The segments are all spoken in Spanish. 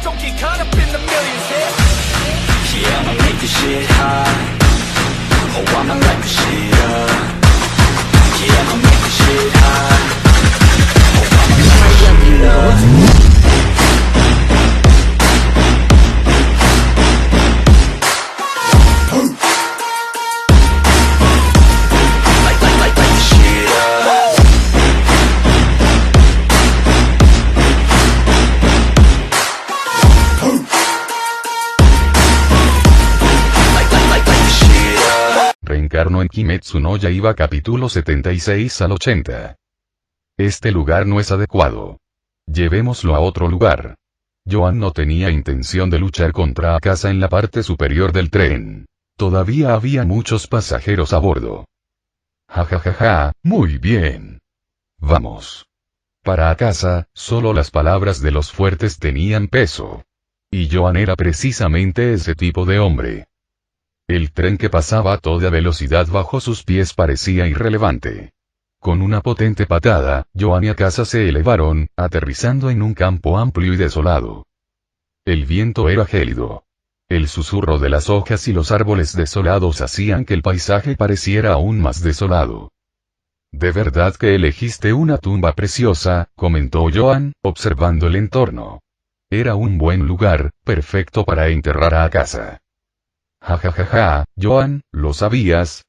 don't get caught up in the millions, Yeah, I'ma make this shit hot. Oh, I'ma light this shit up. Yeah, I'ma make this shit hot. Oh, I'ma light this shit up. Reencarnó en Kimetsu no Yaiba capítulo 76 al 80. Este lugar no es adecuado. Llevémoslo a otro lugar. Joan no tenía intención de luchar contra Akasa en la parte superior del tren. Todavía había muchos pasajeros a bordo. Ja, muy bien. Vamos. Para Akasa, solo las palabras de los fuertes tenían peso. Y Joan era precisamente ese tipo de hombre. El tren que pasaba a toda velocidad bajo sus pies parecía irrelevante. Con una potente patada, Joan y Akasa se elevaron, aterrizando en un campo amplio y desolado. El viento era gélido. El susurro de las hojas y los árboles desolados hacían que el paisaje pareciera aún más desolado. «De verdad que elegiste una tumba preciosa», comentó Joan, observando el entorno. Era un buen lugar, perfecto para enterrar a Akasa. Ja, Joan, ¿lo sabías?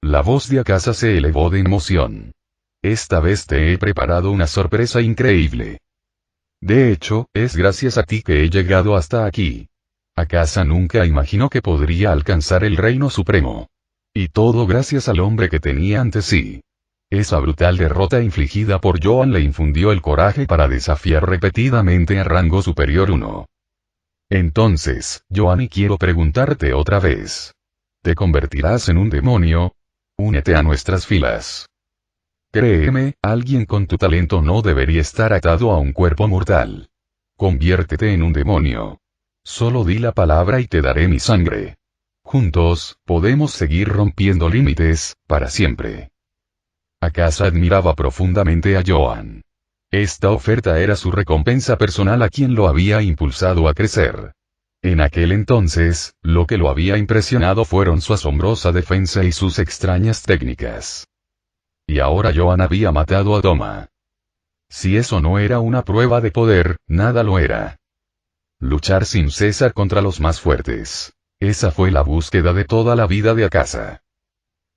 La voz de Akasa se elevó de emoción. Esta vez te he preparado una sorpresa increíble. De hecho, es gracias a ti que he llegado hasta aquí. Akasa nunca imaginó que podría alcanzar el reino supremo. Y todo gracias al hombre que tenía ante sí. Esa brutal derrota infligida por Joan le infundió el coraje para desafiar repetidamente a rango superior 1. Entonces, Joan, y quiero preguntarte otra vez. ¿Te convertirás en un demonio? Únete a nuestras filas. Créeme, alguien con tu talento no debería estar atado a un cuerpo mortal. Conviértete en un demonio. Solo di la palabra y te daré mi sangre. Juntos, podemos seguir rompiendo límites, para siempre. Akasa admiraba profundamente a Joan. Esta oferta era su recompensa personal a quien lo había impulsado a crecer. En aquel entonces, lo que lo había impresionado fueron su asombrosa defensa y sus extrañas técnicas. Y ahora Joan había matado a Toma. Si eso no era una prueba de poder, nada lo era. Luchar sin cesar contra los más fuertes. Esa fue la búsqueda de toda la vida de Akasa.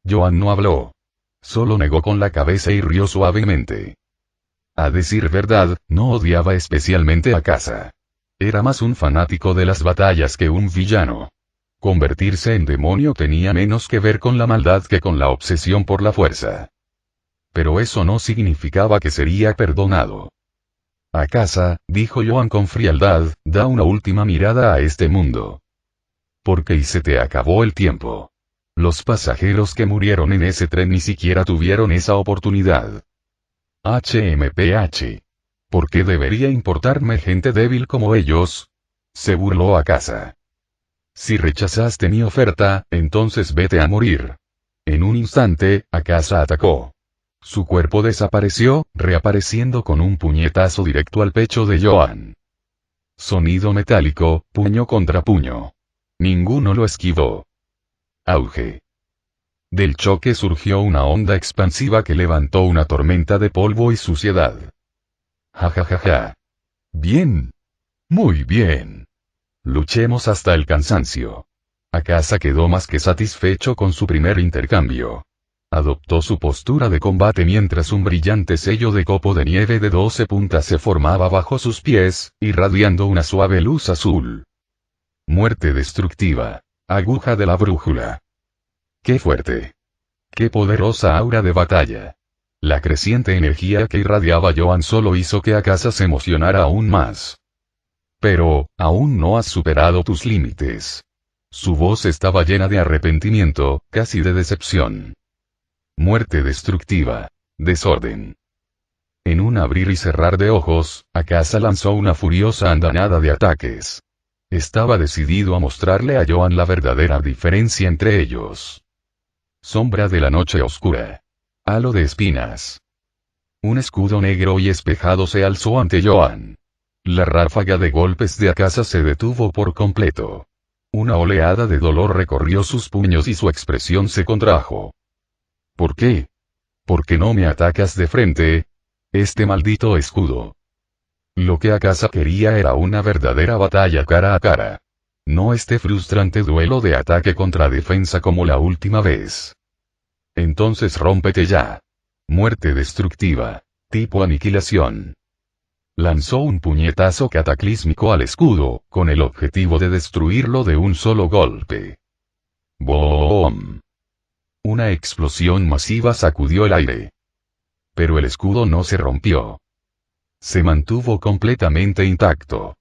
Joan no habló. Solo negó con la cabeza y rió suavemente. A decir verdad, no odiaba especialmente a Akasa. Era más un fanático de las batallas que un villano. Convertirse en demonio tenía menos que ver con la maldad que con la obsesión por la fuerza. Pero eso no significaba que sería perdonado. Akasa, dijo Joan con frialdad, da una última mirada a este mundo. Porque y se te acabó el tiempo. Los pasajeros que murieron en ese tren ni siquiera tuvieron esa oportunidad. HMPH. ¿Por qué debería importarme gente débil como ellos? Se burló Akasa. Si rechazaste mi oferta, entonces vete a morir. En un instante, Akasa atacó. Su cuerpo desapareció, reapareciendo con un puñetazo directo al pecho de Joan. Sonido metálico, puño contra puño. Ninguno lo esquivó. Auge. Del choque surgió una onda expansiva que levantó una tormenta de polvo y suciedad. Ja. Bien. Muy bien. Luchemos hasta el cansancio. Akasa quedó más que satisfecho con su primer intercambio. Adoptó su postura de combate mientras un brillante sello de copo de nieve de 12 puntas se formaba bajo sus pies, irradiando una suave luz azul. Muerte destructiva. Aguja de la brújula. ¡Qué fuerte! ¡Qué poderosa aura de batalla! La creciente energía que irradiaba Joan solo hizo que Akasa se emocionara aún más. Pero, aún no has superado tus límites. Su voz estaba llena de arrepentimiento, casi de decepción. Muerte destructiva. Desorden. En un abrir y cerrar de ojos, Akasa lanzó una furiosa andanada de ataques. Estaba decidido a mostrarle a Joan la verdadera diferencia entre ellos. Sombra de la noche oscura. Halo de espinas. Un escudo negro y espejado se alzó ante Joan. La ráfaga de golpes de Akasa se detuvo por completo. Una oleada de dolor recorrió sus puños y su expresión se contrajo. ¿Por qué? ¿Por qué no me atacas de frente? Este maldito escudo. Lo que Akasa quería era una verdadera batalla cara a cara. No este frustrante duelo de ataque contra defensa como la última vez. Entonces rómpete ya. Muerte destructiva. Tipo aniquilación. Lanzó un puñetazo cataclísmico al escudo, con el objetivo de destruirlo de un solo golpe. ¡Boom! Una explosión masiva sacudió el aire. Pero el escudo no se rompió. Se mantuvo completamente intacto.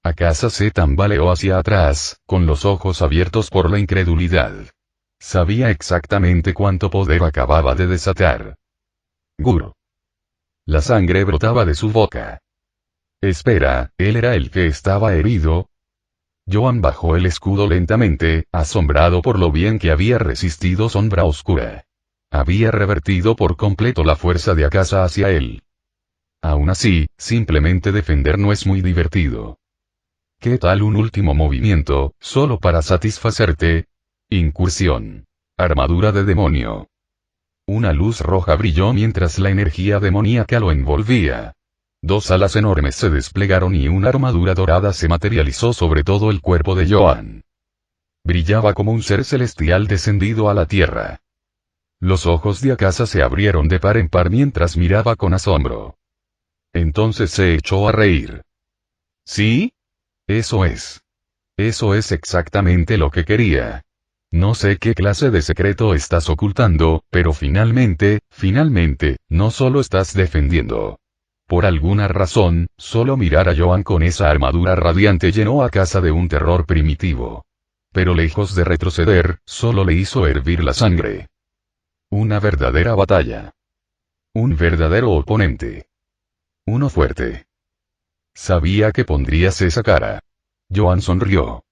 Akasa se tambaleó hacia atrás, con los ojos abiertos por la incredulidad. Sabía exactamente cuánto poder acababa de desatar. Guru. La sangre brotaba de su boca. Espera, ¿él era el que estaba herido? Joan bajó el escudo lentamente, asombrado por lo bien que había resistido Sombra Oscura. Había revertido por completo la fuerza de Akasa hacia él. Aún así, simplemente defender no es muy divertido. ¿Qué tal un último movimiento, solo para satisfacerte? Incursión. Armadura de demonio. Una luz roja brilló mientras la energía demoníaca lo envolvía. Dos alas enormes se desplegaron y una armadura dorada se materializó sobre todo el cuerpo de Joan. Brillaba como un ser celestial descendido a la tierra. Los ojos de Akasa se abrieron de par en par mientras miraba con asombro. Entonces se echó a reír. ¿Sí? Eso es. Eso es exactamente lo que quería. No sé qué clase de secreto estás ocultando, pero finalmente, no solo estás defendiendo. Por alguna razón, solo mirar a Joan con esa armadura radiante llenó a Akasa de un terror primitivo. Pero lejos de retroceder, solo le hizo hervir la sangre. Una verdadera batalla. Un verdadero oponente. Uno fuerte. Sabía que pondrías esa cara. Joan sonrió.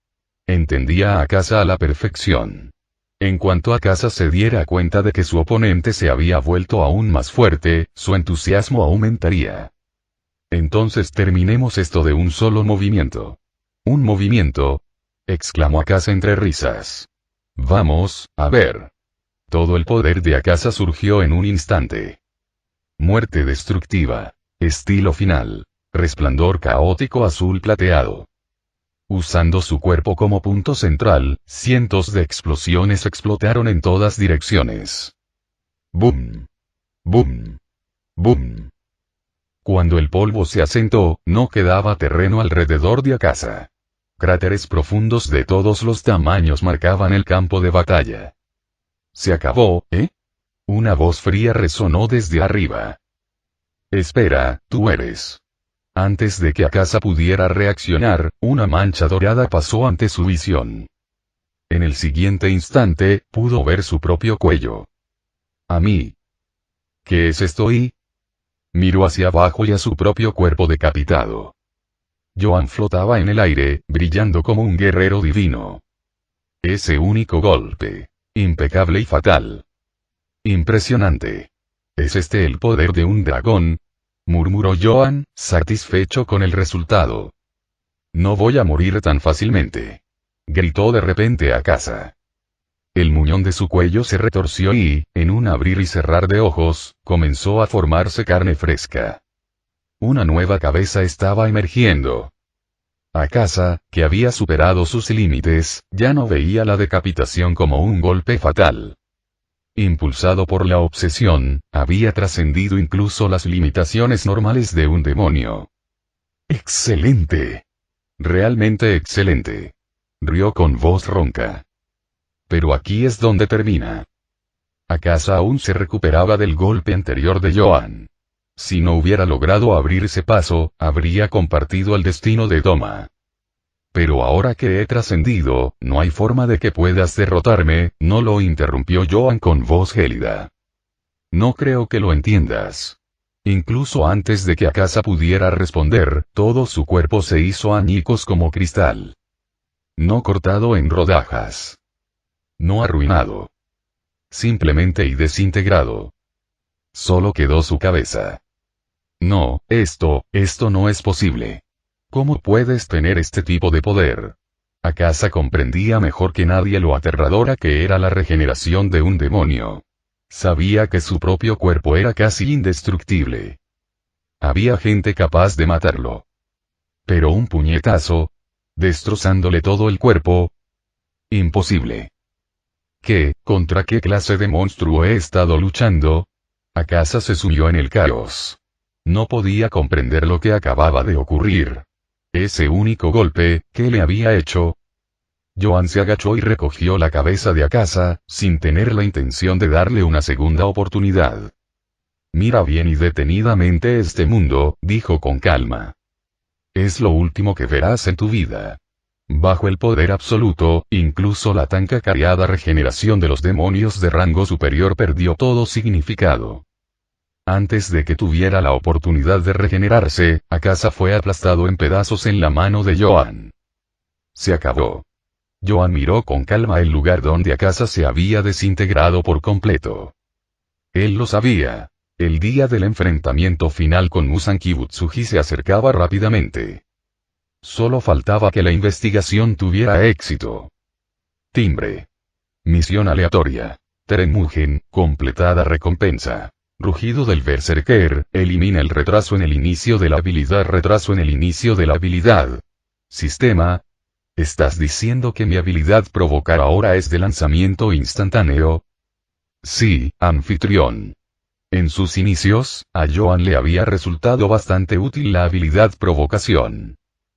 Entendía a Akasa a la perfección. En cuanto Akasa se diera cuenta de que su oponente se había vuelto aún más fuerte, su entusiasmo aumentaría. Entonces terminemos esto de un solo movimiento. ¿Un movimiento? Exclamó Akasa entre risas. Vamos, a ver. Todo el poder de Akasa surgió en un instante. Muerte destructiva. Estilo final. Resplandor caótico azul plateado. Usando su cuerpo como punto central, cientos de explosiones explotaron en todas direcciones. ¡Bum! ¡Bum! ¡Bum! Cuando el polvo se asentó, no quedaba terreno alrededor de Akasa. Cráteres profundos de todos los tamaños marcaban el campo de batalla. Se acabó, ¿eh? Una voz fría resonó desde arriba. Espera, tú eres. Antes de que Akasa pudiera reaccionar, una mancha dorada pasó ante su visión. En el siguiente instante, pudo ver su propio cuello. ¿A mí? ¿Qué es esto? Y miró hacia abajo y a su propio cuerpo decapitado. Joan flotaba en el aire, brillando como un guerrero divino. Ese único golpe. Impecable y fatal. Impresionante. ¿Es este el poder de un dragón? Murmuró Joan, satisfecho con el resultado. No voy a morir tan fácilmente. Gritó de repente Akasa. El muñón de su cuello se retorció y, en un abrir y cerrar de ojos, comenzó a formarse carne fresca. Una nueva cabeza estaba emergiendo. Akasa, que había superado sus límites, ya no veía la decapitación como un golpe fatal. Impulsado por la obsesión, había trascendido incluso las limitaciones normales de un demonio. ¡Excelente! Realmente excelente. Rió con voz ronca. Pero aquí es donde termina. Akasa aún se recuperaba del golpe anterior de Joan. Si no hubiera logrado abrirse paso, habría compartido el destino de Toma. Pero ahora que he trascendido, no hay forma de que puedas derrotarme, no lo interrumpió Joan con voz gélida. No creo que lo entiendas. Incluso antes de que Akasa pudiera responder, todo su cuerpo se hizo añicos como cristal. No cortado en rodajas. No arruinado. Simplemente y desintegrado. Solo quedó su cabeza. No, esto no es posible. ¿Cómo puedes tener este tipo de poder? Akasa comprendía mejor que nadie lo aterradora que era la regeneración de un demonio. Sabía que su propio cuerpo era casi indestructible. Había gente capaz de matarlo. Pero un puñetazo, destrozándole todo el cuerpo. Imposible. ¿Qué, contra qué clase de monstruo he estado luchando? Akasa se sumió en el caos. No podía comprender lo que acababa de ocurrir. Ese único golpe, ¿qué le había hecho? Joan se agachó y recogió la cabeza de Akasa, sin tener la intención de darle una segunda oportunidad. Mira bien y detenidamente este mundo, dijo con calma. Es lo último que verás en tu vida. Bajo el poder absoluto, incluso la tan cacareada regeneración de los demonios de rango superior perdió todo significado. Antes de que tuviera la oportunidad de regenerarse, Akasa fue aplastado en pedazos en la mano de Joan. Se acabó. Joan miró con calma el lugar donde Akasa se había desintegrado por completo. Él lo sabía. El día del enfrentamiento final con Muzan Kibutsuji se acercaba rápidamente. Solo faltaba que la investigación tuviera éxito. Timbre. Misión aleatoria. Terenmugen, completada recompensa. Rugido del Berserker, elimina el retraso en el inicio de la habilidad. Retraso en el inicio de la habilidad. Sistema. ¿Estás diciendo que mi habilidad provocar ahora es de lanzamiento instantáneo? Sí, anfitrión. En sus inicios, a Joan le había resultado bastante útil la habilidad provocación.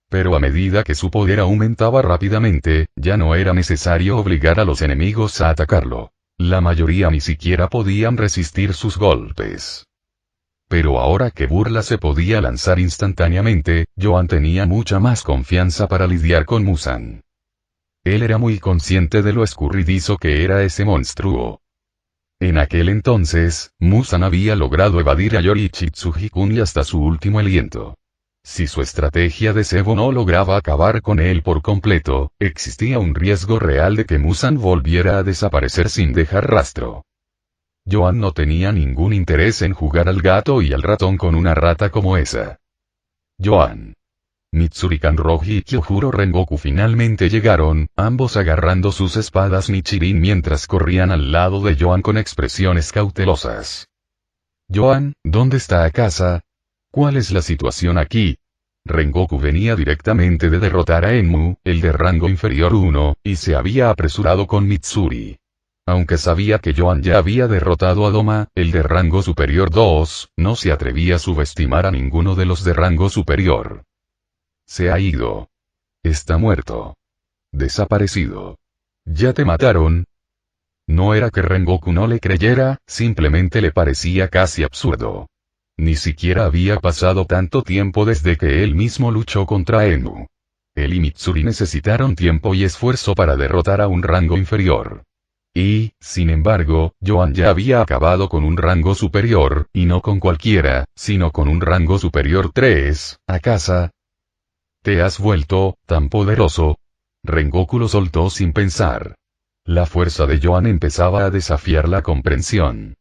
Pero a medida que su poder aumentaba rápidamente, ya no era necesario obligar a los enemigos a atacarlo. La mayoría ni siquiera podían resistir sus golpes. Pero ahora que Burla se podía lanzar instantáneamente, Joan tenía mucha más confianza para lidiar con Muzan. Él era muy consciente de lo escurridizo que era ese monstruo. En aquel entonces, Muzan había logrado evadir a Yoriichi Tsuji-kun y hasta su último aliento. Si su estrategia de cebo no lograba acabar con él por completo, existía un riesgo real de que Muzan volviera a desaparecer sin dejar rastro. Joan no tenía ningún interés en jugar al gato y al ratón con una rata como esa. Joan. Mitsuri Kanroji y Kyojuro Rengoku finalmente llegaron, ambos agarrando sus espadas Nichirin mientras corrían al lado de Joan con expresiones cautelosas. Joan, ¿dónde está Akasa? ¿Cuál es la situación aquí? Rengoku venía directamente de derrotar a Enmu, el de rango inferior 1, y se había apresurado con Mitsuri. Aunque sabía que Joan ya había derrotado a Doma, el de rango superior 2, no se atrevía a subestimar a ninguno de los de rango superior. Se ha ido. Está muerto. Desaparecido. ¿Ya te mataron? No era que Rengoku no le creyera, simplemente le parecía casi absurdo. Ni siquiera había pasado tanto tiempo desde que él mismo luchó contra Enmu. Él y Mitsuri necesitaron tiempo y esfuerzo para derrotar a un rango inferior. Y, sin embargo, Joan ya había acabado con un rango superior, y no con cualquiera, sino con un rango superior 3, Akasa. ¿Te has vuelto tan poderoso? Rengoku lo soltó sin pensar. La fuerza de Joan empezaba a desafiar la comprensión.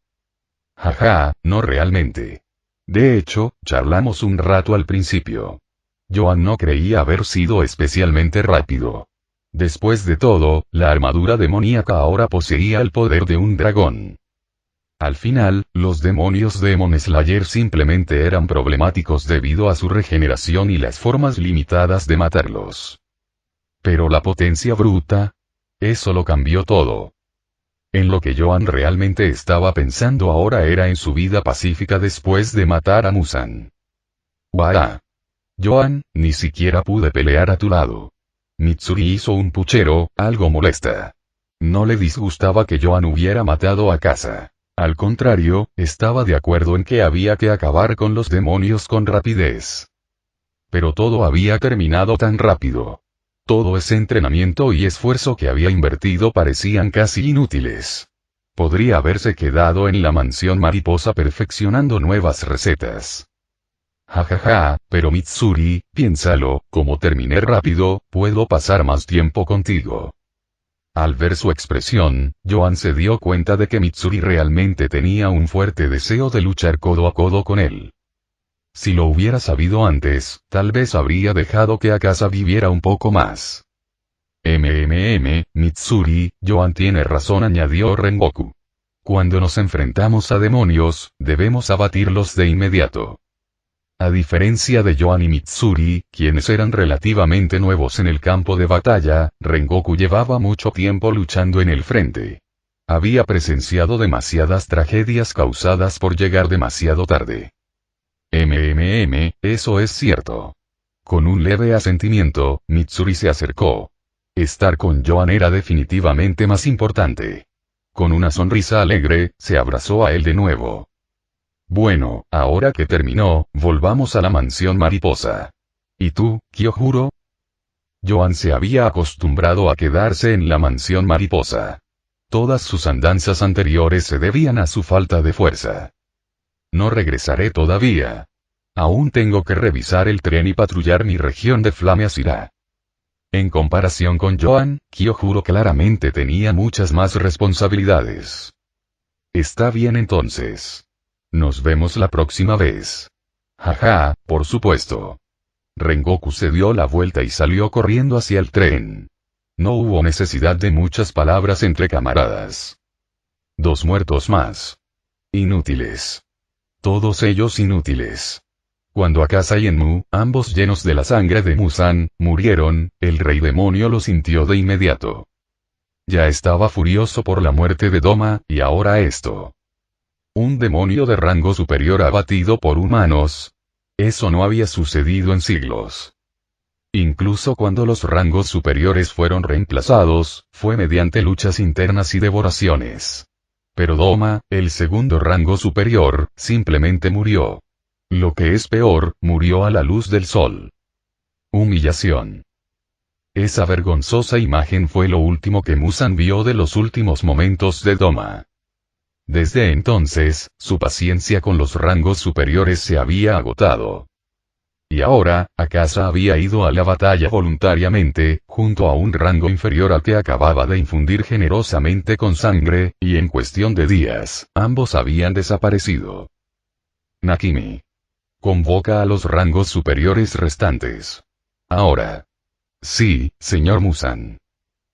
Jaja, no realmente. De hecho, charlamos un rato al principio. Joan no creía haber sido especialmente rápido. Después de todo, la armadura demoníaca ahora poseía el poder de un dragón. Al final, los demonios Demon Slayer simplemente eran problemáticos debido a su regeneración y las formas limitadas de matarlos. Pero la potencia bruta, eso lo cambió todo. En lo que Joan realmente estaba pensando ahora era en su vida pacífica después de matar a Muzan. ¡Guau! Joan, ni siquiera pude pelear a tu lado. Mitsuri hizo un puchero, algo molesta. No le disgustaba que Joan hubiera matado a Akasa. Al contrario, estaba de acuerdo en que había que acabar con los demonios con rapidez. Pero todo había terminado tan rápido. Todo ese entrenamiento y esfuerzo que había invertido parecían casi inútiles. Podría haberse quedado en la mansión mariposa perfeccionando nuevas recetas. Jajaja, pero Mitsuri, piénsalo, como terminé rápido, puedo pasar más tiempo contigo. Al ver su expresión, Joan se dio cuenta de que Mitsuri realmente tenía un fuerte deseo de luchar codo a codo con él. Si lo hubiera sabido antes, tal vez habría dejado que Akasa viviera un poco más. Mitsuri, Joan tiene razón, añadió Rengoku. Cuando nos enfrentamos a demonios, debemos abatirlos de inmediato. A diferencia de Joan y Mitsuri, quienes eran relativamente nuevos en el campo de batalla, Rengoku llevaba mucho tiempo luchando en el frente. Había presenciado demasiadas tragedias causadas por llegar demasiado tarde. Eso es cierto. Con un leve asentimiento, Mitsuri se acercó. Estar con Joan era definitivamente más importante. Con una sonrisa alegre, se abrazó a él de nuevo. Bueno, ahora que terminó, volvamos a la mansión mariposa. ¿Y tú, Kyojuro? Joan se había acostumbrado a quedarse en la mansión mariposa. Todas sus andanzas anteriores se debían a su falta de fuerza. No regresaré todavía. Aún tengo que revisar el tren y patrullar mi región de Flame Asira. En comparación con Joan, Kyojuro claramente tenía muchas más responsabilidades. Está bien entonces. Nos vemos la próxima vez. Jaja, por supuesto. Rengoku se dio la vuelta y salió corriendo hacia el tren. No hubo necesidad de muchas palabras entre camaradas. 2 muertos más. Inútiles. Todos ellos inútiles. Cuando Akasa y Enmu, ambos llenos de la sangre de Muzan, murieron, el rey demonio lo sintió de inmediato. Ya estaba furioso por la muerte de Doma, y ahora esto. Un demonio de rango superior abatido por humanos. Eso no había sucedido en siglos. Incluso cuando los rangos superiores fueron reemplazados, fue mediante luchas internas y devoraciones. Pero Doma, el segundo rango superior, simplemente murió. Lo que es peor, murió a la luz del sol. Humillación. Esa vergonzosa imagen fue lo último que Muzan vio de los últimos momentos de Doma. Desde entonces, su paciencia con los rangos superiores se había agotado. Y ahora, Akasa había ido a la batalla voluntariamente, junto a un rango inferior al que acababa de infundir generosamente con sangre, y en cuestión de días, ambos habían desaparecido. Nakimi. Convoca a los rangos superiores restantes. Ahora. Sí, señor Muzan.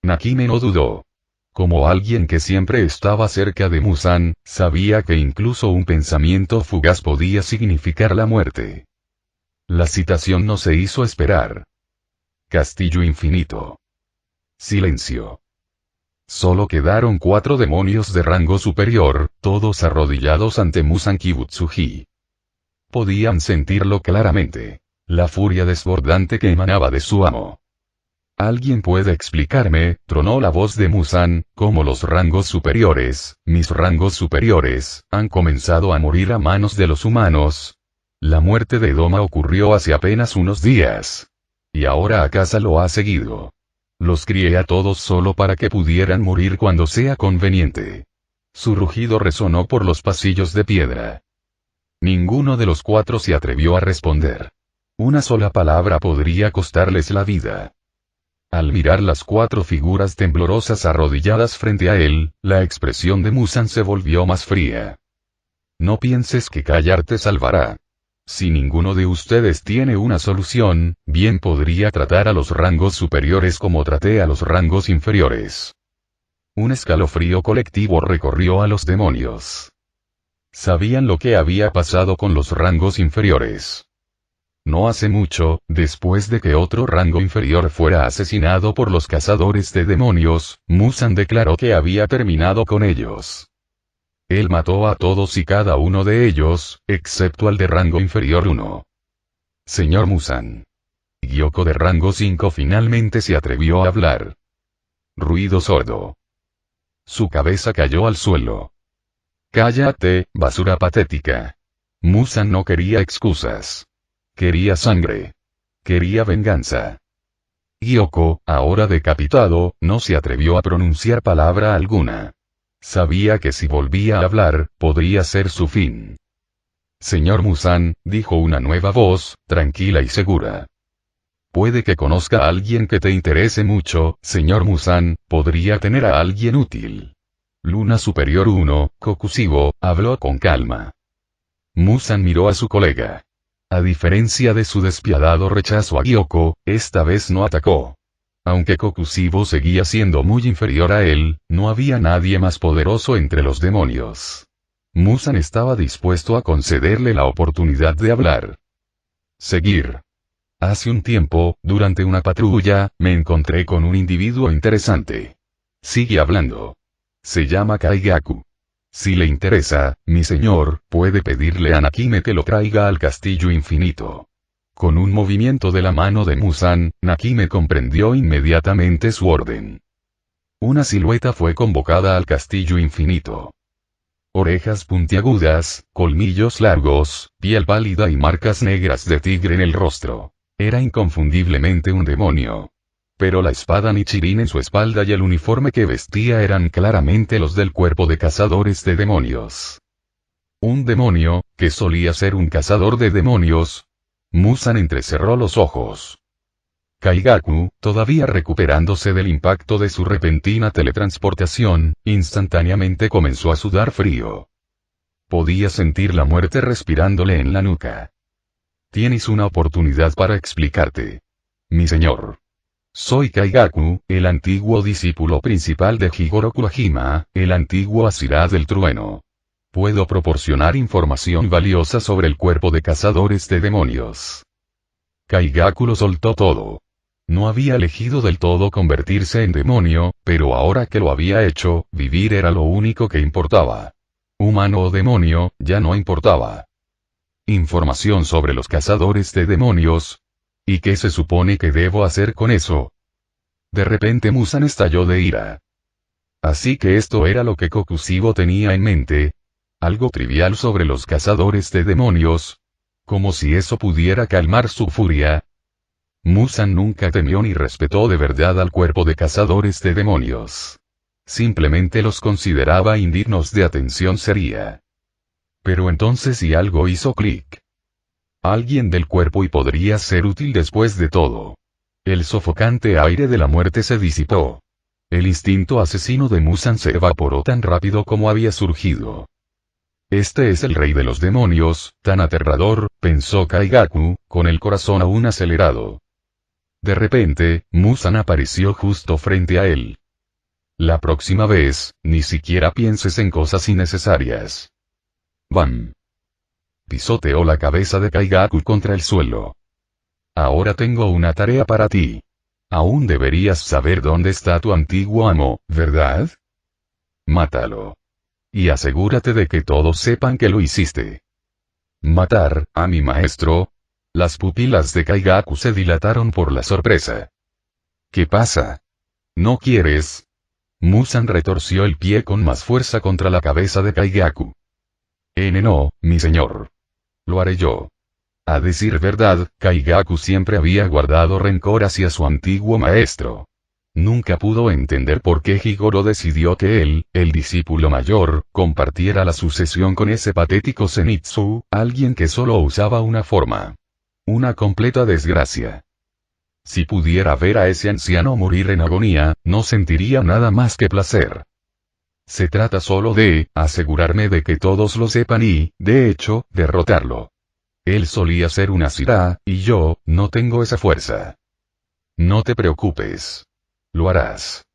Nakime no dudó. Como alguien que siempre estaba cerca de Muzan, sabía que incluso un pensamiento fugaz podía significar la muerte. La citación no se hizo esperar. Castillo infinito. Silencio. Solo quedaron 4 demonios de rango superior, todos arrodillados ante Muzan Kibutsuji. Podían sentirlo claramente. La furia desbordante que emanaba de su amo. ¿Alguien puede explicarme? Tronó la voz de Muzan, cómo los rangos superiores, mis rangos superiores, han comenzado a morir a manos de los humanos. La muerte de Doma ocurrió hace apenas unos días. Y ahora Akasa lo ha seguido. Los crié a todos solo para que pudieran morir cuando sea conveniente. Su rugido resonó por los pasillos de piedra. Ninguno de los 4 se atrevió a responder. Una sola palabra podría costarles la vida. Al mirar las 4 figuras temblorosas arrodilladas frente a él, la expresión de Muzan se volvió más fría. No pienses que callar te salvará. Si ninguno de ustedes tiene una solución, bien podría tratar a los rangos superiores como traté a los rangos inferiores. Un escalofrío colectivo recorrió a los demonios. Sabían lo que había pasado con los rangos inferiores. No hace mucho, después de que otro rango inferior fuera asesinado por los cazadores de demonios, Muzan declaró que había terminado con ellos. Él mató a todos y cada uno de ellos, excepto al de rango inferior 1. Señor Muzan. Gyoko de rango 5 finalmente se atrevió a hablar. Ruido sordo. Su cabeza cayó al suelo. Cállate, basura patética. Muzan no quería excusas. Quería sangre. Quería venganza. Gyoko, ahora decapitado, no se atrevió a pronunciar palabra alguna. Sabía que si volvía a hablar, podría ser su fin. Señor Muzan, dijo una nueva voz, tranquila y segura. Puede que conozca a alguien que te interese mucho, señor Muzan, podría tener a alguien útil. Luna Superior 1, Kokusibo, habló con calma. Muzan miró a su colega. A diferencia de su despiadado rechazo a Gyoko, esta vez no atacó. Aunque Kokushibo seguía siendo muy inferior a él, no había nadie más poderoso entre los demonios. Muzan estaba dispuesto a concederle la oportunidad de hablar. Seguir. Hace un tiempo, durante una patrulla, me encontré con un individuo interesante. Sigue hablando. Se llama Kaigaku. Si le interesa, mi señor, puede pedirle a Nakime que lo traiga al castillo infinito. Con un movimiento de la mano de Muzan, Nakime comprendió inmediatamente su orden. Una silueta fue convocada al castillo infinito. Orejas puntiagudas, colmillos largos, piel pálida y marcas negras de tigre en el rostro. Era inconfundiblemente un demonio. Pero la espada Nichirin en su espalda y el uniforme que vestía eran claramente los del cuerpo de cazadores de demonios. Un demonio, que solía ser un cazador de demonios. Muzan entrecerró los ojos. Kaigaku, todavía recuperándose del impacto de su repentina teletransportación, instantáneamente comenzó a sudar frío. Podía sentir la muerte respirándole en la nuca. Tienes una oportunidad para explicarte. Mi señor. Soy Kaigaku, el antiguo discípulo principal de Jigoro Kuwahima, el antiguo Asirá del Trueno. Puedo proporcionar información valiosa sobre el cuerpo de cazadores de demonios. Kaigaku lo soltó todo. No había elegido del todo convertirse en demonio, pero ahora que lo había hecho, vivir era lo único que importaba. Humano o demonio, ya no importaba. Información sobre los cazadores de demonios. ¿Y qué se supone que debo hacer con eso? De repente Muzan estalló de ira. Así que esto era lo que Kokushibo tenía en mente. Algo trivial sobre los cazadores de demonios. Como si eso pudiera calmar su furia. Muzan nunca temió ni respetó de verdad al cuerpo de cazadores de demonios. Simplemente los consideraba indignos de atención seria. Pero entonces si algo hizo clic. Alguien del cuerpo y podría ser útil después de todo. El sofocante aire de la muerte se disipó. El instinto asesino de Muzan se evaporó tan rápido como había surgido. Este es el rey de los demonios, tan aterrador, pensó Kaigaku, con el corazón aún acelerado. De repente, Muzan apareció justo frente a él. La próxima vez, ni siquiera pienses en cosas innecesarias. ¡Bam! Pisoteó la cabeza de Kaigaku contra el suelo. Ahora tengo una tarea para ti. Aún deberías saber dónde está tu antiguo amo, ¿verdad? Mátalo. Y asegúrate de que todos sepan que lo hiciste. ¿Matar a mi maestro? Las pupilas de Kaigaku se dilataron por la sorpresa. ¿Qué pasa? ¿No quieres? Muzan retorció el pie con más fuerza contra la cabeza de Kaigaku. No, mi señor. Lo haré yo. A decir verdad, Kaigaku siempre había guardado rencor hacia su antiguo maestro. Nunca pudo entender por qué Jigoro decidió que él, el discípulo mayor, compartiera la sucesión con ese patético Zenitsu, alguien que solo usaba una forma. Una completa desgracia. Si pudiera ver a ese anciano morir en agonía, no sentiría nada más que placer. Se trata solo de asegurarme de que todos lo sepan y, de hecho, derrotarlo. Él solía ser un Asirá, y yo, no tengo esa fuerza. No te preocupes. Lo harás.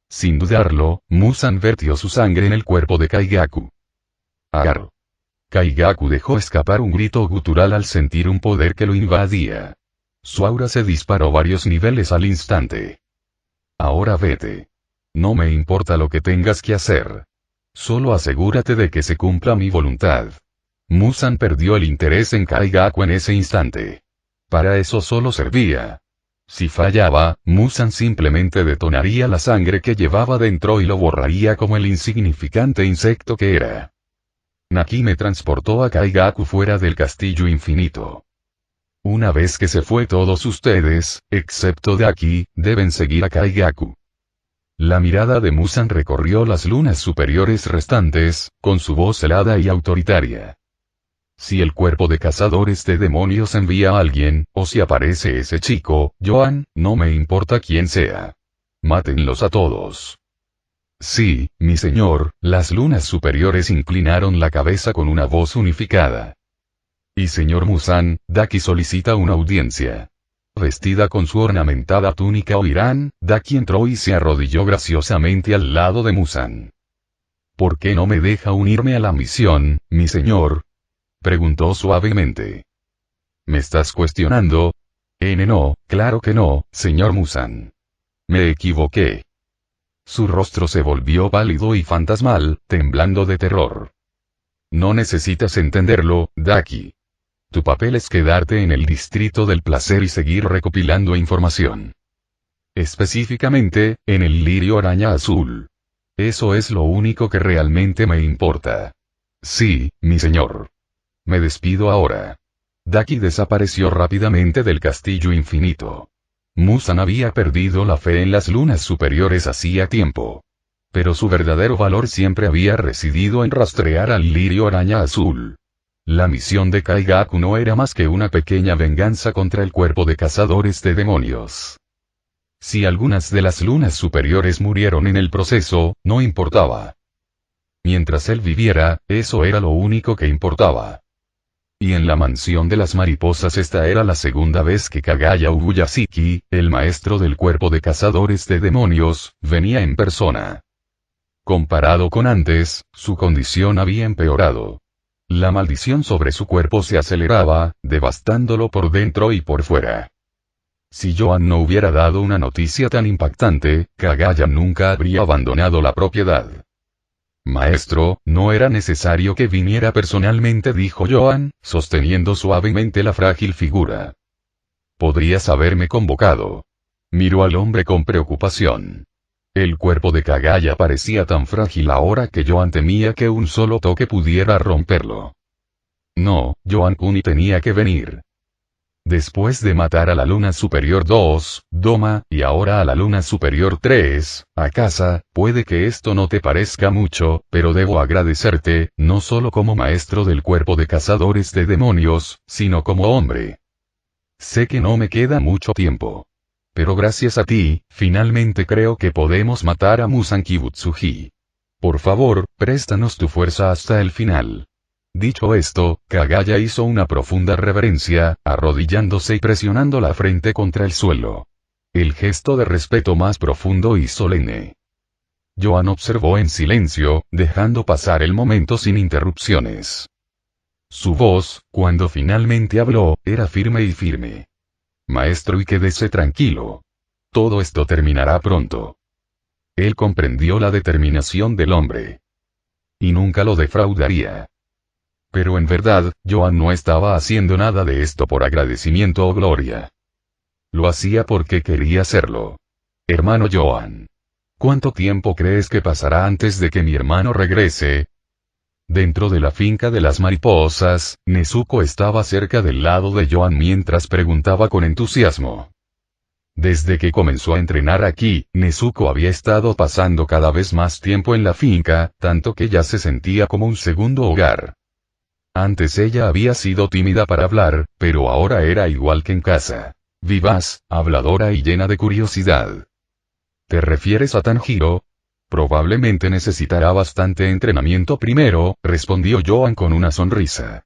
Sin dudarlo, Muzan vertió su sangre en el cuerpo de Kaigaku. Agar. Kaigaku dejó escapar un grito gutural al sentir un poder que lo invadía. Su aura se disparó varios niveles al instante. Ahora vete. No me importa lo que tengas que hacer. Solo asegúrate de que se cumpla mi voluntad. Muzan perdió el interés en Kaigaku en ese instante. Para eso solo servía. Si fallaba, Muzan simplemente detonaría la sangre que llevaba dentro y lo borraría como el insignificante insecto que era. Nakime transportó a Kaigaku fuera del castillo infinito. Una vez que se fue todos ustedes, excepto Daki, deben seguir a Kaigaku. La mirada de Muzan recorrió las lunas superiores restantes, con su voz helada y autoritaria. Si el cuerpo de cazadores de demonios envía a alguien, o si aparece ese chico, Joan, no me importa quién sea. Mátenlos a todos. Sí, mi señor, las lunas superiores inclinaron la cabeza con una voz unificada. Y señor Muzan, Daki solicita una audiencia. Vestida con su ornamentada túnica Oiran, Daki entró y se arrodilló graciosamente al lado de Muzan. ¿Por qué no me deja unirme a la misión, mi señor? Preguntó suavemente. ¿Me estás cuestionando? No, claro que no, señor Muzan. Me equivoqué. Su rostro se volvió pálido y fantasmal, temblando de terror. No necesitas entenderlo, Daki. Tu papel es quedarte en el distrito del placer y seguir recopilando información. Específicamente, en el lirio araña azul. Eso es lo único que realmente me importa. Sí, mi señor. Me despido ahora. Daki desapareció rápidamente del castillo infinito. Muzan había perdido la fe en las lunas superiores hacía tiempo. Pero su verdadero valor siempre había residido en rastrear al lirio araña azul. La misión de Kaigaku no era más que una pequeña venganza contra el cuerpo de cazadores de demonios. Si algunas de las lunas superiores murieron en el proceso, no importaba. Mientras él viviera, eso era lo único que importaba. Y en la mansión de las mariposas esta era la segunda vez que Kagaya Ubuyashiki, el maestro del cuerpo de cazadores de demonios, venía en persona. Comparado con antes, su condición había empeorado. La maldición sobre su cuerpo se aceleraba, devastándolo por dentro y por fuera. Si Joan no hubiera dado una noticia tan impactante, Kagaya nunca habría abandonado la propiedad. Maestro, no era necesario que viniera personalmente, dijo Joan, sosteniendo suavemente la frágil figura. Podrías haberme convocado. Miró al hombre con preocupación. El cuerpo de Kagaya parecía tan frágil ahora que Joan temía que un solo toque pudiera romperlo. No, Joan-kun tenía que venir. Después de matar a la luna superior 2, Doma, y ahora a la luna superior 3, Akasa, puede que esto no te parezca mucho, pero debo agradecerte, no solo como maestro del cuerpo de cazadores de demonios, sino como hombre. Sé que no me queda mucho tiempo. Pero gracias a ti, finalmente creo que podemos matar a Muzan Kibutsuji. Por favor, préstanos tu fuerza hasta el final. Dicho esto, Kagaya hizo una profunda reverencia, arrodillándose y presionando la frente contra el suelo. El gesto de respeto más profundo y solemne. Joan observó en silencio, dejando pasar el momento sin interrupciones. Su voz, cuando finalmente habló, era firme y firme. Maestro, y quédese tranquilo. Todo esto terminará pronto. Él comprendió la determinación del hombre. Y nunca lo defraudaría. Pero en verdad, Joan no estaba haciendo nada de esto por agradecimiento o gloria. Lo hacía porque quería hacerlo. Hermano Joan. ¿Cuánto tiempo crees que pasará antes de que mi hermano regrese? Dentro de la finca de las mariposas, Nezuko estaba cerca del lado de Joan mientras preguntaba con entusiasmo. Desde que comenzó a entrenar aquí, Nezuko había estado pasando cada vez más tiempo en la finca, tanto que ya se sentía como un segundo hogar. Antes ella había sido tímida para hablar, pero ahora era igual que en casa. Vivaz, habladora y llena de curiosidad. ¿Te refieres a Tanjiro? Probablemente necesitará bastante entrenamiento primero, respondió Joan con una sonrisa.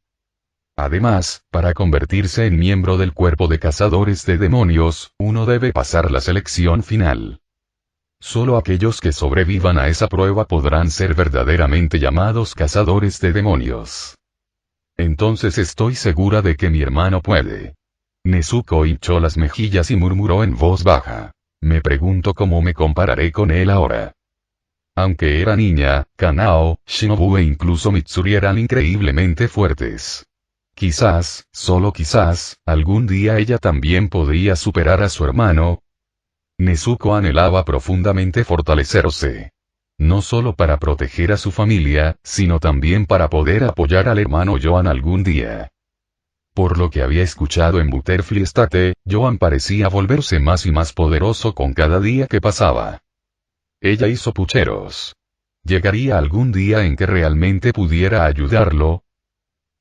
Además, para convertirse en miembro del cuerpo de cazadores de demonios, uno debe pasar la selección final. Solo aquellos que sobrevivan a esa prueba podrán ser verdaderamente llamados cazadores de demonios. Entonces estoy segura de que mi hermano puede. Nezuko hinchó las mejillas y murmuró en voz baja. Me pregunto cómo me compararé con él ahora. Aunque era niña, Kanao, Shinobu e incluso Mitsuri eran increíblemente fuertes. Quizás, solo quizás, algún día ella también podría superar a su hermano. Nezuko anhelaba profundamente fortalecerse. No solo para proteger a su familia, sino también para poder apoyar al hermano Joan algún día. Por lo que había escuchado en Butterfly State, Joan parecía volverse más y más poderoso con cada día que pasaba. Ella hizo pucheros. ¿Llegaría algún día en que realmente pudiera ayudarlo?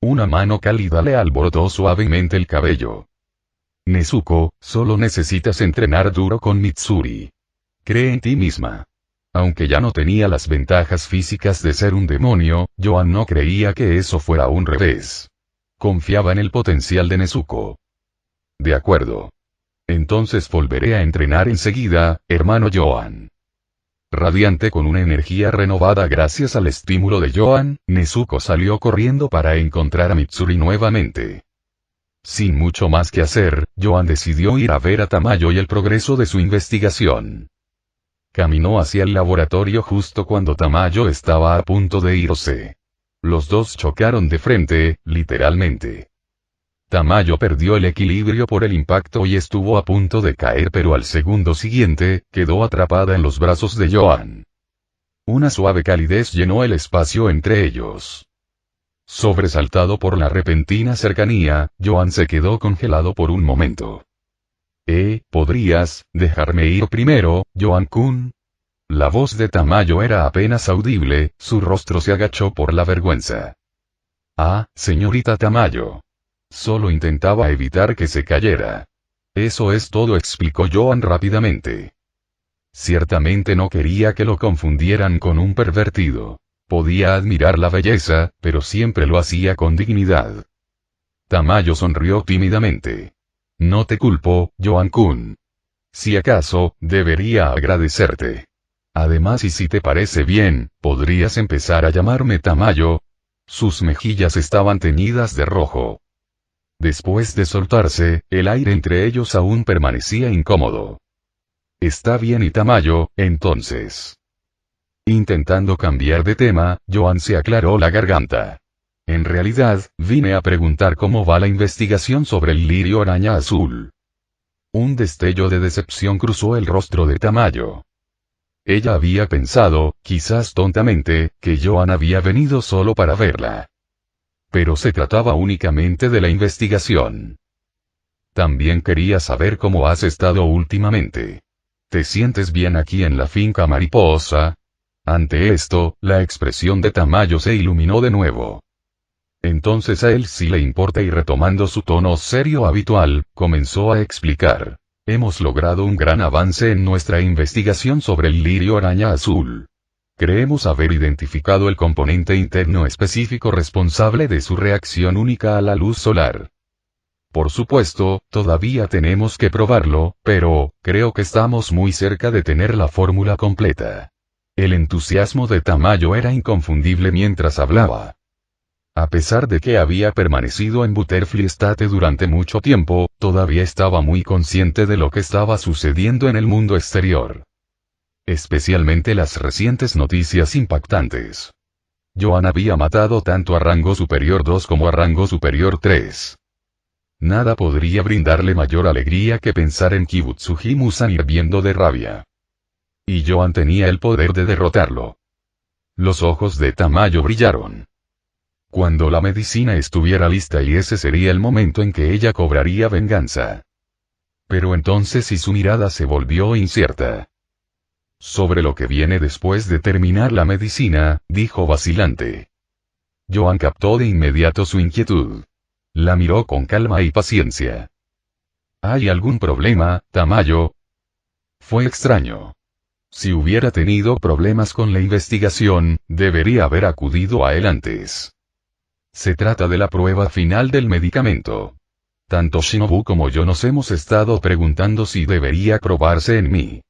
Una mano cálida le alborotó suavemente el cabello. Nezuko, solo necesitas entrenar duro con Mitsuri. Cree en ti misma. Aunque ya no tenía las ventajas físicas de ser un demonio, Joan no creía que eso fuera un revés. Confiaba en el potencial de Nezuko. De acuerdo. Entonces volveré a entrenar enseguida, hermano Joan. Radiante con una energía renovada gracias al estímulo de Joan, Nezuko salió corriendo para encontrar a Mitsuri nuevamente. Sin mucho más que hacer, Joan decidió ir a ver a Tamayo y el progreso de su investigación. Caminó hacia el laboratorio justo cuando Tamayo estaba a punto de irse. Los dos chocaron de frente, literalmente. Tamayo perdió el equilibrio por el impacto y estuvo a punto de caer, pero al segundo siguiente, quedó atrapada en los brazos de Joan. Una suave calidez llenó el espacio entre ellos. Sobresaltado por la repentina cercanía, Joan se quedó congelado por un momento. ¿Podrías dejarme ir primero, Joan-kun? La voz de Tamayo era apenas audible, su rostro se agachó por la vergüenza. Ah, señorita Tamayo. Solo intentaba evitar que se cayera. Eso es todo, explicó Joan rápidamente. Ciertamente no quería que lo confundieran con un pervertido. Podía admirar la belleza, pero siempre lo hacía con dignidad. Tamayo sonrió tímidamente. No te culpo, Joan-kun. Si acaso, debería agradecerte. Además, y si te parece bien, podrías empezar a llamarme Tamayo. Sus mejillas estaban teñidas de rojo. Después de soltarse, el aire entre ellos aún permanecía incómodo. Está bien, y Tamayo, entonces. Intentando cambiar de tema, Joan se aclaró la garganta. En realidad, vine a preguntar cómo va la investigación sobre el lirio araña azul. Un destello de decepción cruzó el rostro de Tamayo. Ella había pensado, quizás tontamente, que Joan había venido solo para verla. Pero se trataba únicamente de la investigación. También quería saber cómo has estado últimamente. ¿Te sientes bien aquí en la finca Mariposa? Ante esto, la expresión de Tamayo se iluminó de nuevo. Entonces a él sí le importa, y retomando su tono serio habitual, comenzó a explicar. Hemos logrado un gran avance en nuestra investigación sobre el lirio araña azul. Creemos haber identificado el componente interno específico responsable de su reacción única a la luz solar. Por supuesto, todavía tenemos que probarlo, pero, creo que estamos muy cerca de tener la fórmula completa. El entusiasmo de Tamayo era inconfundible mientras hablaba. A pesar de que había permanecido en Butterfly State durante mucho tiempo, todavía estaba muy consciente de lo que estaba sucediendo en el mundo exterior. Especialmente las recientes noticias impactantes. Joan había matado tanto a rango superior 2 como a rango superior 3. Nada podría brindarle mayor alegría que pensar en Kibutsuji Musan hirviendo de rabia. Y Joan tenía el poder de derrotarlo. Los ojos de Tamayo brillaron. Cuando la medicina estuviera lista, y ese sería el momento en que ella cobraría venganza. Pero entonces su mirada se volvió incierta. Sobre lo que viene después de terminar la medicina, dijo vacilante. Joan captó de inmediato su inquietud. La miró con calma y paciencia. ¿Hay algún problema, Tamayo? Fue extraño. Si hubiera tenido problemas con la investigación, debería haber acudido a él antes. Se trata de la prueba final del medicamento. Tanto Shinobu como yo nos hemos estado preguntando si debería probarse en mí.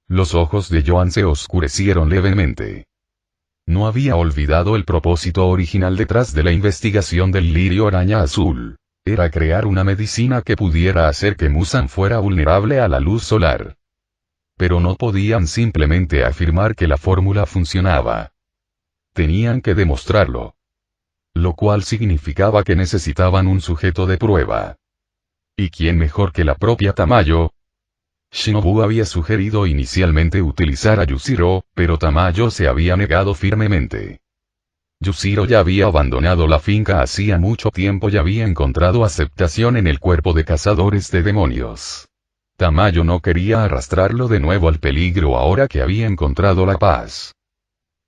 Los ojos de Joan se oscurecieron levemente. No había olvidado el propósito original detrás de la investigación del lirio araña azul. Era crear una medicina que pudiera hacer que Musan fuera vulnerable a la luz solar. Pero no podían simplemente afirmar que la fórmula funcionaba. Tenían que demostrarlo. Lo cual significaba que necesitaban un sujeto de prueba. ¿Y quién mejor que la propia Tamayo? Shinobu había sugerido inicialmente utilizar a Yujiro, pero Tamayo se había negado firmemente. Yujiro ya había abandonado la finca hacía mucho tiempo y había encontrado aceptación en el cuerpo de cazadores de demonios. Tamayo no quería arrastrarlo de nuevo al peligro ahora que había encontrado la paz.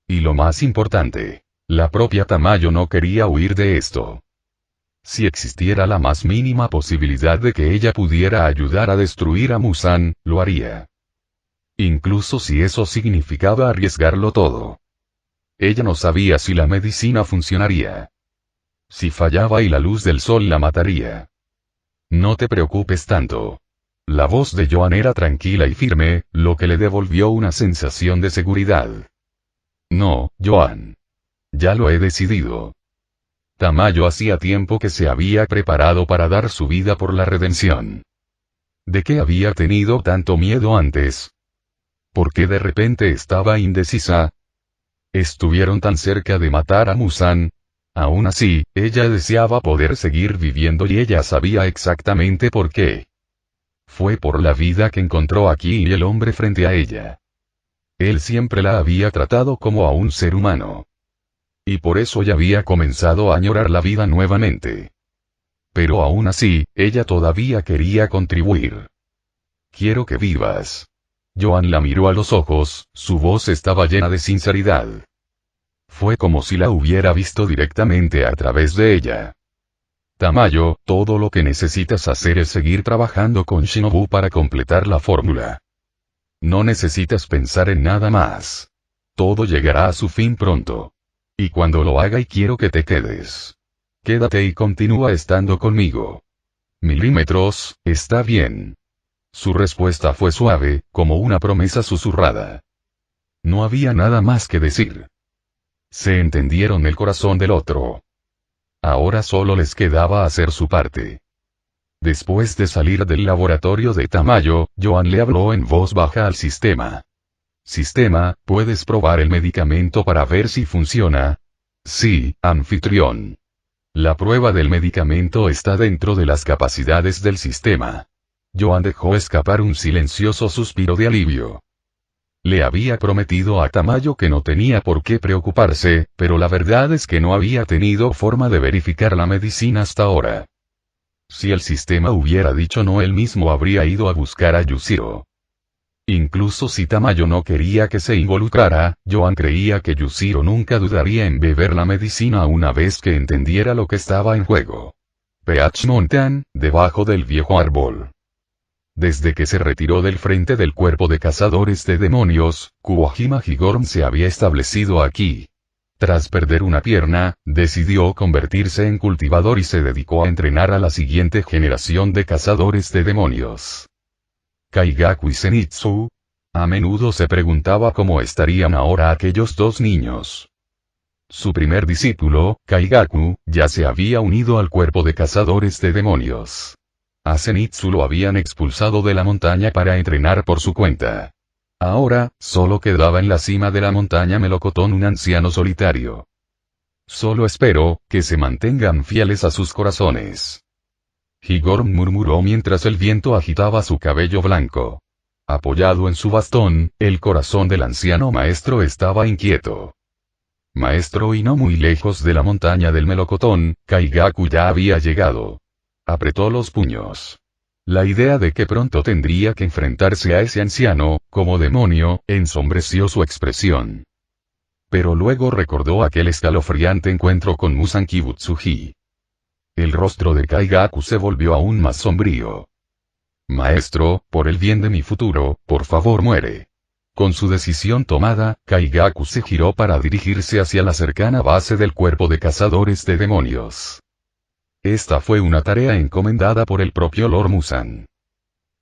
Y lo más importante, la propia Tamayo no quería huir de esto. Si existiera la más mínima posibilidad de que ella pudiera ayudar a destruir a Musan, lo haría. Incluso si eso significaba arriesgarlo todo. Ella no sabía si la medicina funcionaría. Si fallaba y la luz del sol la mataría. No te preocupes tanto. La voz de Joan era tranquila y firme, lo que le devolvió una sensación de seguridad. No, Joan. Ya lo he decidido. Tamayo hacía tiempo que se había preparado para dar su vida por la redención. ¿De qué había tenido tanto miedo antes? ¿Por qué de repente estaba indecisa? Estuvieron tan cerca de matar a Muzan. Aún así, ella deseaba poder seguir viviendo y ella sabía exactamente por qué. Fue por la vida que encontró aquí y el hombre frente a ella. Él siempre la había tratado como a un ser humano. Y por eso ya había comenzado a añorar la vida nuevamente. Pero aún así, ella todavía quería contribuir. Quiero que vivas. Joan la miró a los ojos, su voz estaba llena de sinceridad. Fue como si la hubiera visto directamente a través de ella. Tamayo, todo lo que necesitas hacer es seguir trabajando con Shinobu para completar la fórmula. No necesitas pensar en nada más. Todo llegará a su fin pronto. Y cuando lo haga y quiero que te quedes. Quédate y continúa estando conmigo. Milímetros, está bien. Su respuesta fue suave, como una promesa susurrada. No había nada más que decir. Se entendieron el corazón del otro. Ahora solo les quedaba hacer su parte. Después de salir del laboratorio de Tamayo, Joan le habló en voz baja al sistema. Sistema, ¿puedes probar el medicamento para ver si funciona? Sí, anfitrión. La prueba del medicamento está dentro de las capacidades del sistema. Joan dejó escapar un silencioso suspiro de alivio. Le había prometido a Tamayo que no tenía por qué preocuparse, pero la verdad es que no había tenido forma de verificar la medicina hasta ahora. Si el sistema hubiera dicho no, él mismo habría ido a buscar a Yujiro. Incluso si Tamayo no quería que se involucrara, Joan creía que Yujiro nunca dudaría en beber la medicina una vez que entendiera lo que estaba en juego. Peach Mountain, debajo del viejo árbol. Desde que se retiró del frente del cuerpo de cazadores de demonios, Kuwahima Higorm se había establecido aquí. Tras perder una pierna, decidió convertirse en cultivador y se dedicó a entrenar a la siguiente generación de cazadores de demonios. Kaigaku y Zenitsu. A menudo se preguntaba cómo estarían ahora aquellos dos niños. Su primer discípulo, Kaigaku, ya se había unido al cuerpo de cazadores de demonios. A Zenitsu lo habían expulsado de la montaña para entrenar por su cuenta. Ahora, solo quedaba en la cima de la montaña Melocotón un anciano solitario. Solo espero, que se mantengan fieles a sus corazones. Higorm murmuró mientras el viento agitaba su cabello blanco. Apoyado en su bastón, el corazón del anciano maestro estaba inquieto. Maestro, y no muy lejos de la montaña del Melocotón, Kaigaku ya había llegado. Apretó los puños. La idea de que pronto tendría que enfrentarse a ese anciano, como demonio, ensombreció su expresión. Pero luego recordó aquel escalofriante encuentro con Muzan Kibutsuji. El rostro de Kaigaku se volvió aún más sombrío. Maestro, por el bien de mi futuro, por favor muere. Con su decisión tomada, Kaigaku se giró para dirigirse hacia la cercana base del cuerpo de cazadores de demonios. Esta fue una tarea encomendada por el propio Lord Muzan.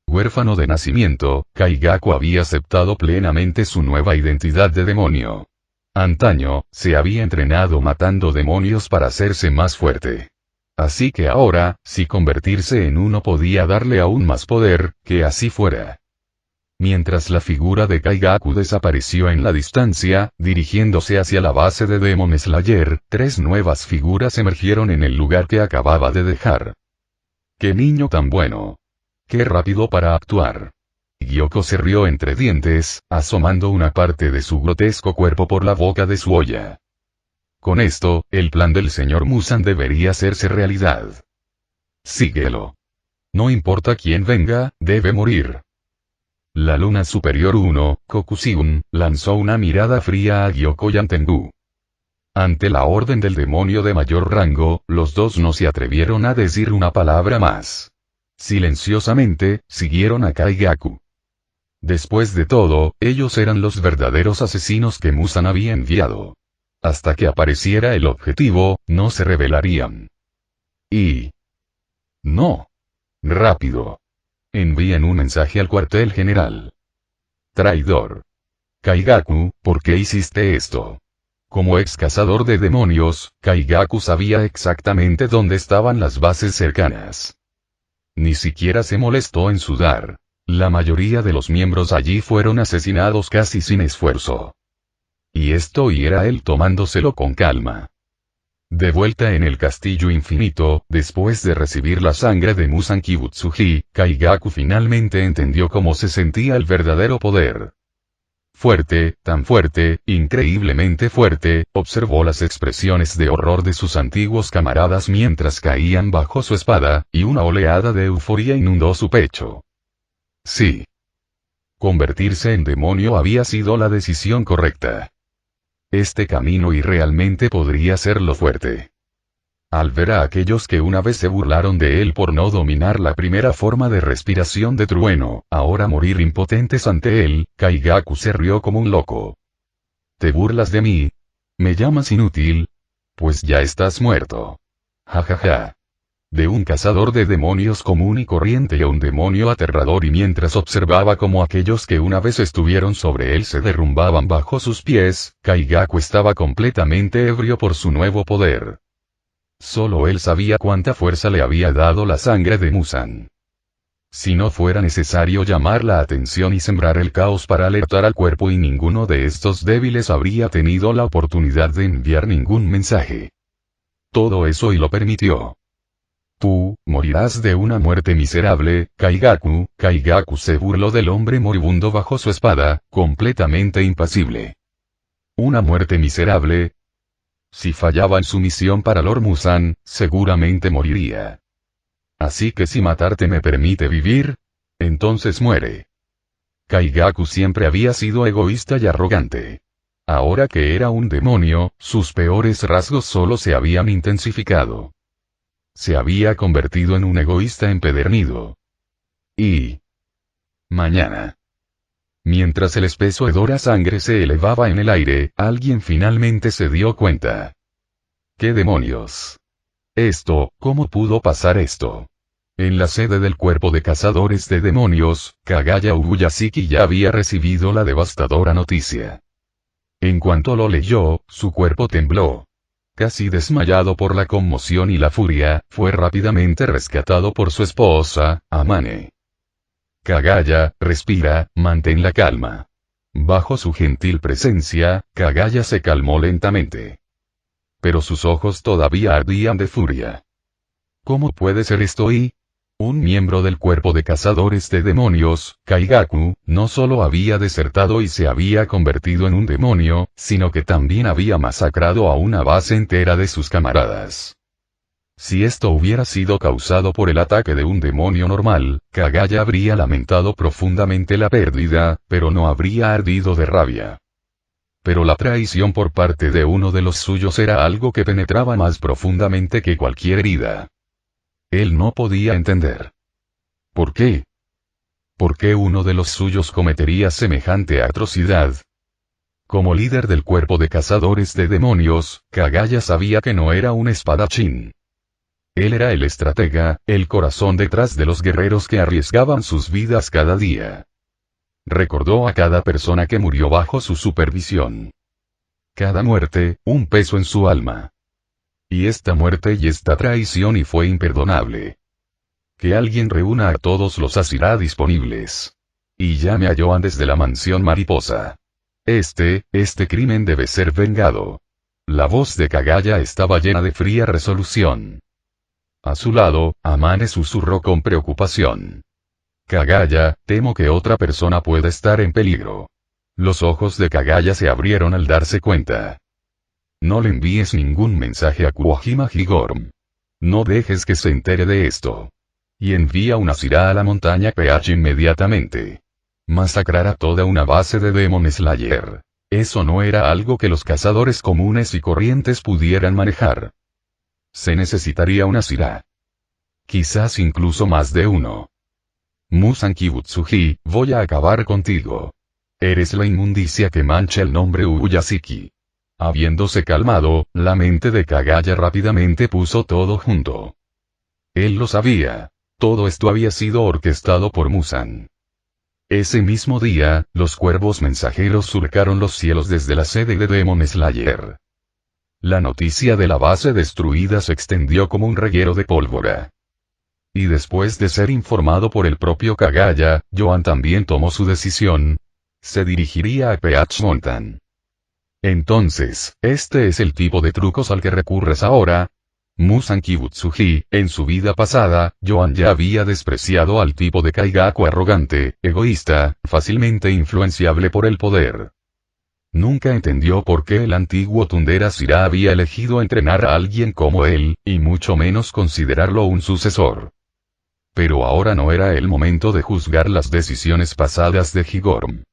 Huérfano de nacimiento, Kaigaku había aceptado plenamente su nueva identidad de demonio. Antaño, se había entrenado matando demonios para hacerse más fuerte. Así que ahora, si convertirse en uno podía darle aún más poder, que así fuera. Mientras la figura de Kaigaku desapareció en la distancia, dirigiéndose hacia la base de Demon Slayer, tres nuevas figuras emergieron en el lugar que acababa de dejar. ¡Qué niño tan bueno! ¡Qué rápido para actuar! Gyoko se rió entre dientes, asomando una parte de su grotesco cuerpo por la boca de su olla. Con esto, el plan del señor Muzan debería hacerse realidad. Síguelo. No importa quién venga, debe morir. La luna superior 1, Kokusiun, lanzó una mirada fría a Gyoko Yantengu. Ante la orden del demonio de mayor rango, los dos no se atrevieron a decir una palabra más. Silenciosamente, siguieron a Kaigaku. Después de todo, ellos eran los verdaderos asesinos que Muzan había enviado. Hasta que apareciera el objetivo, no se rebelarían. Y... no. Rápido. Envíen un mensaje al cuartel general. Traidor. Kaigaku, ¿por qué hiciste esto? Como ex cazador de demonios, Kaigaku sabía exactamente dónde estaban las bases cercanas. Ni siquiera se molestó en sudar. La mayoría de los miembros allí fueron asesinados casi sin esfuerzo. Y esto y era él tomándoselo con calma. De vuelta en el castillo infinito, después de recibir la sangre de Muzan Kibutsuji, Kaigaku finalmente entendió cómo se sentía el verdadero poder. Fuerte, tan fuerte, increíblemente fuerte, observó las expresiones de horror de sus antiguos camaradas mientras caían bajo su espada, y una oleada de euforia inundó su pecho. Sí. Convertirse en demonio había sido la decisión correcta. Este camino irrealmente podría serlo fuerte. Al ver a aquellos que una vez se burlaron de él por no dominar la primera forma de respiración de trueno, ahora morir impotentes ante él, Kaigaku se rió como un loco. ¿Te burlas de mí? ¿Me llamas inútil? Pues ya estás muerto. Jajaja. De un cazador de demonios común y corriente a un demonio aterrador, y mientras observaba cómo aquellos que una vez estuvieron sobre él se derrumbaban bajo sus pies, Kaigaku estaba completamente ebrio por su nuevo poder. Solo él sabía cuánta fuerza le había dado la sangre de Muzan. Si no fuera necesario llamar la atención y sembrar el caos para alertar al cuerpo, y ninguno de estos débiles habría tenido la oportunidad de enviar ningún mensaje. Todo eso y lo permitió. Tú, morirás de una muerte miserable, Kaigaku. Kaigaku se burló del hombre moribundo bajo su espada, completamente impasible. ¿Una muerte miserable? Si fallaba en su misión para Lord Muzan, seguramente moriría. Así que si matarte me permite vivir, entonces muere. Kaigaku siempre había sido egoísta y arrogante. Ahora que era un demonio, sus peores rasgos solo se habían intensificado. Se había convertido en un egoísta empedernido. Y... mañana. Mientras el espeso hedor a sangre se elevaba en el aire, alguien finalmente se dio cuenta. ¿Qué demonios? ¿Cómo pudo pasar esto? En la sede del cuerpo de cazadores de demonios, Kagaya Ubuyashiki ya había recibido la devastadora noticia. En cuanto lo leyó, su cuerpo tembló. Casi desmayado por la conmoción y la furia, fue rápidamente rescatado por su esposa, Amane. Kagaya, respira, mantén la calma. Bajo su gentil presencia, Kagaya se calmó lentamente. Pero sus ojos todavía ardían de furia. ¿Cómo puede ser esto? Y un miembro del cuerpo de cazadores de demonios, Kaigaku, no solo había desertado y se había convertido en un demonio, sino que también había masacrado a una base entera de sus camaradas. Si esto hubiera sido causado por el ataque de un demonio normal, Kagaya habría lamentado profundamente la pérdida, pero no habría ardido de rabia. Pero la traición por parte de uno de los suyos era algo que penetraba más profundamente que cualquier herida. Él no podía entender. ¿Por qué? ¿Por qué uno de los suyos cometería semejante atrocidad? Como líder del cuerpo de cazadores de demonios, Kagaya sabía que no era un espadachín. Él era el estratega, el corazón detrás de los guerreros que arriesgaban sus vidas cada día. Recordó a cada persona que murió bajo su supervisión. Cada muerte, un peso en su alma. Y esta muerte y esta traición y fue imperdonable. Que alguien reúna a todos los Asirá disponibles. Y llame a Yoan desde la mansión mariposa. Este crimen debe ser vengado. La voz de Kagaya estaba llena de fría resolución. A su lado, Amane susurró con preocupación. Kagaya, temo que otra persona pueda estar en peligro. Los ojos de Kagaya se abrieron al darse cuenta. No le envíes ningún mensaje a Kuwajima Higorm. No dejes que se entere de esto. Y envía una Asirá a la montaña PH inmediatamente. Masacrar a toda una base de Demon Slayer. Eso no era algo que los cazadores comunes y corrientes pudieran manejar. Se necesitaría una Asirá. Quizás incluso más de uno. Muzan Kibutsuji, voy a acabar contigo. Eres la inmundicia que mancha el nombre Ubuyashiki. Habiéndose calmado, la mente de Kagaya rápidamente puso todo junto. Él lo sabía. Todo esto había sido orquestado por Muzan. Ese mismo día, los cuervos mensajeros surcaron los cielos desde la sede de Demon Slayer. La noticia de la base destruida se extendió como un reguero de pólvora. Y después de ser informado por el propio Kagaya, Joan también tomó su decisión. Se dirigiría a Peach Mountain. Entonces, ¿este es el tipo de trucos al que recurres ahora? Muzan Kibutsuji, en su vida pasada, Joan ya había despreciado al tipo de Kaigaku arrogante, egoísta, fácilmente influenciable por el poder. Nunca entendió por qué el antiguo Tundera Sira había elegido entrenar a alguien como él, y mucho menos considerarlo un sucesor. Pero ahora no era el momento de juzgar las decisiones pasadas de Higorm.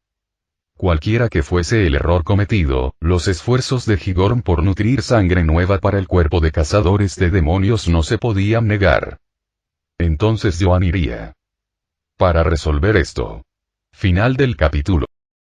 Cualquiera que fuese el error cometido, los esfuerzos de Higorm por nutrir sangre nueva para el cuerpo de cazadores de demonios no se podían negar. Entonces Joan iría para resolver esto. Final del capítulo.